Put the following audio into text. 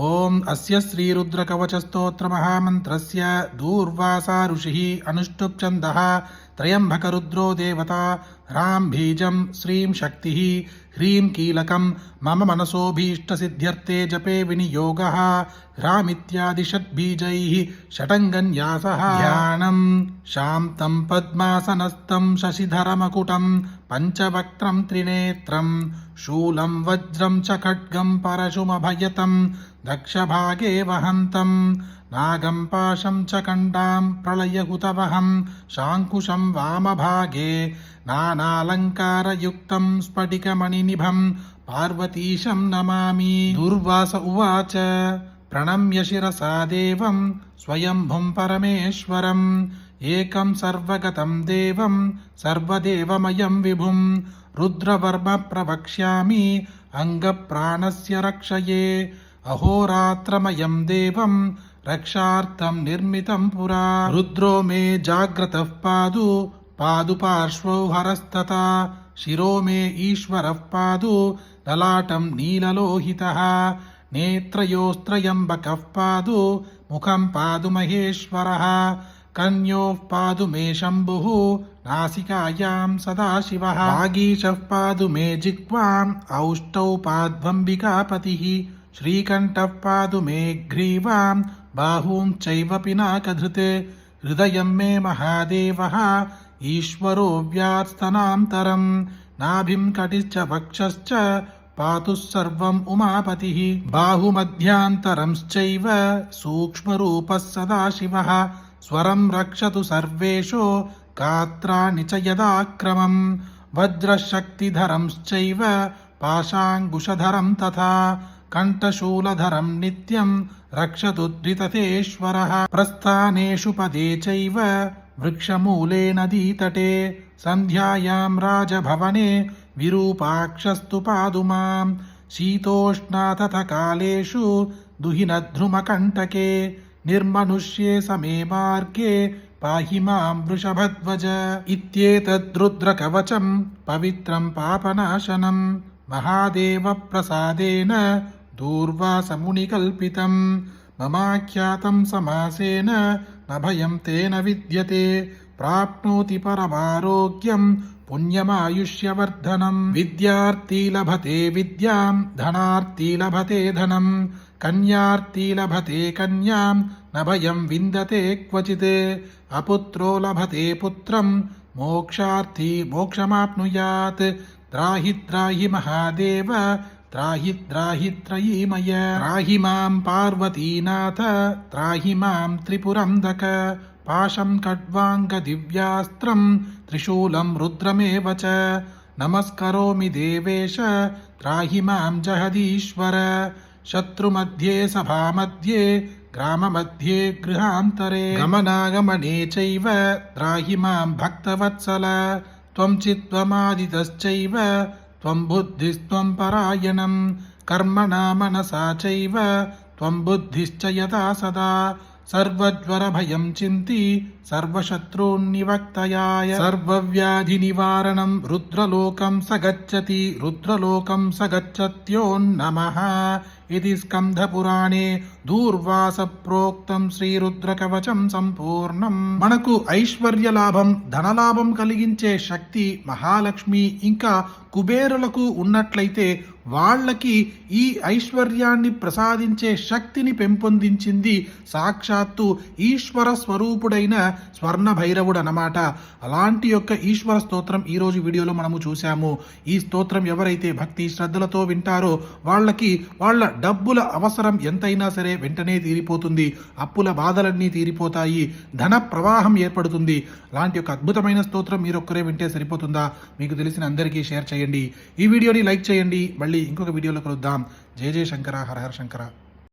ओम अस्य श्रीरुद्रकवचस्तोत्रमहामन्त्रस्य दूर्वासा ऋषिः अनुष्टुप् छन्दः त्र्यम्बकरुद्रो देवता ह्रां बीजं श्रीं शक्तिः ह्रीं कीलकं मम मनसोऽभीष्टसिद्ध्यर्थे जपे विनियोगः ह्रामित्यादि षड्बीजैः षडङ्गन्यासः ध्यानं शान्तं पद्मासनस्थं शशिधरमकुटं पञ्चवक्त्रं त्रिनेत्रं शूलं वज्रं च खड्गं परशुमभयतं दक्षभागे वहन्तं नागं पाशं च कण्डां प्रलयहुतवहं शाङ्कुशं वामभागे नानालङ्कारयुक्तं स्फटिकमणिनिभं पार्वतीशं नमामि। दुर्वास उवाच प्रणम्य शिरसा देवं स्वयंभुं परमेश्वरम् एकं सर्वगतं देवं सर्वदेवमयं विभुं रुद्रवर्म प्रवक्ष्यामि अङ्गप्राणस्य रक्षये अहोरात्रमयं देवं रक्षार्थं निर्मितं पुरा रुद्रो मे जाग्रतः पादु पादुपार्श्वौ हरस्तथा शिरो मे ईश्वरः पादु ललाटं नीललोहितः नेत्रयोस्त्रयम्बकः पादु मुखं पादु महेश्वरः कन्योः पादु मे शम्भुः नासिकायां सदाशिवः वागीशः पादु मे जिह्वाम् औष्टौ पाद्वम्बिकापतिः श्रीकण्ठः पादु मे ग्रीवां बाहूं चैव पिनाकधृत् हृदयं मे महादेवः ईश्वरो व्यात्स्तनान्तरं नाभिं कटिश्च वक्षश्च पातु सर्वम् उमापतिः बाहुमध्यान्तरंश्चैव सूक्ष्मरूपः सदाशिवः स्वरं रक्षतु सर्वेषु गात्राणि च यदाक्रमं वज्रशक्तिधरंश्चैव पाशाङ्कुशधरं तथा कण्ठशूलधरं नित्यं रक्षतु द्वितथेश्वरः प्रस्थानेषु पदे चैव वृक्षमूले नदीतटे सन्ध्यायां राजभवने विरूपाक्षस्तु पादु मां शीतोष्णा तथा कालेषु दुहिनद्रुमकण्टके निर्मनुष्ये समे मार्गे पाहि मां वृषभध्वज इत्येतद्रुद्रकवचं पवित्रं पापनाशनं महादेवप्रसादेन दूर्वासमुनिकल्पितं ममाख्यातं समासेन न भयं तेन विद्यते प्राप्नोति परमारोग्यं पुण्यमायुष्यवर्धनं विद्यार्थी लभते विद्यां धनार्थी लभते धनं कन्यार्थी लभते कन्यां न भयं विन्दते क्वचित् अपुत्रो लभते पुत्रं मोक्षार्थी मोक्षमाप्नुयात् त्राहि त्राहि महादेव त्राहि त्राहि त्रयीमय त्राहि मां पार्वतीनाथ त्राहि मां त्रिपुरन्दक पाशं खड्वाङ्गदिव्यास्त्रं त्रिशूलं रुद्रमेव च नमस्करोमि देवेश त्राहि मां जगदीश्वर शत्रुमध्ये सभामध्ये ग्राममध्ये गृहान्तरे गमनागमने चैव त्राहि मां भक्तवत्सल त्वं चित्त्वमादितश्चैव त्वं बुद्धिस्त्वं परायणं कर्मणा मनसा चैव त्वं बुद्धिश्च यथा सदा सर्वज्वरभयं चिन्ति सर्वशत्रून्निवर्तयाय सर्वव्याधिनिवारणं रुद्रलोकं स गच्छति रुद्रलोकं स गच्छत्योन्नमः इति स्कन्धपुराणे दूर्वास प्रोक्तं శ్రీరుద్రకవచం సంపూర్ణం। మనకు ఐశ్వర్య లాభం ధనలాభం కలిగించే శక్తి మహాలక్ష్మి ఇంకా కుబేరులకు ఉన్నట్లయితే వాళ్ళకి ఈ ఐశ్వర్యాన్ని ప్రసాదించే శక్తిని పెంపొందించింది సాక్షాత్తు ఈశ్వర స్వరూపుడైన స్వర్ణ భైరవుడు అన్నమాట। అలాంటి యొక్క ఈశ్వర స్తోత్రం ఈరోజు వీడియోలో మనము చూసాము। ఈ స్తోత్రం ఎవరైతే భక్తి శ్రద్ధలతో వింటారో వాళ్ళకి వాళ్ళ డబ్బుల అవసరం ఎంతైనా సరే వెంటనే తీరిపోతుంది, అప్పుల బాధలన్నీ తీరిపోతాయి, ధన ప్రవాహం ఏర్పడుతుంది। అలాంటి ఒక అద్భుతమైన స్తోత్రం మీరొక్కరే వింటే సరిపోతుందా? మీకు తెలిసిన అందరికీ షేర్ చేయండి, ఈ వీడియోని లైక్ చేయండి। మళ్ళీ ఇంకొక వీడియోలో కలుద్దాం। జయ జయ శంకర, హర హర శంకర।